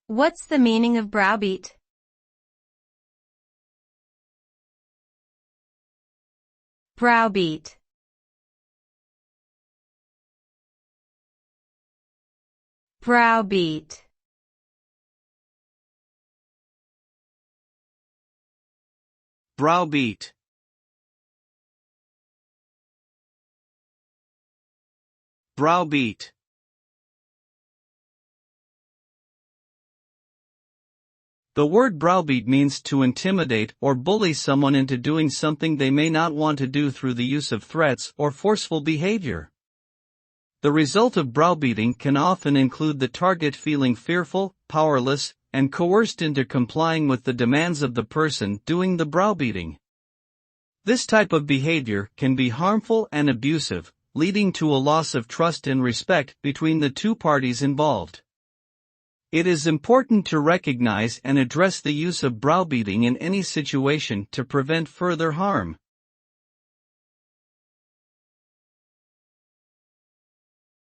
What's the meaning of browbeat? Browbeat. Browbeat. Browbeat. Browbeat. The word browbeat means to intimidate or bully someone into doing something they may not want to do through the use of threats or forceful behavior. The result of browbeating can often include the target feeling fearful, powerless, and coerced into complying with the demands of the person doing the browbeating. This type of behavior can be harmful and abusive, leading to a loss of trust and respect between the two parties involved. It is important to recognize and address the use of browbeating in any situation to prevent further harm.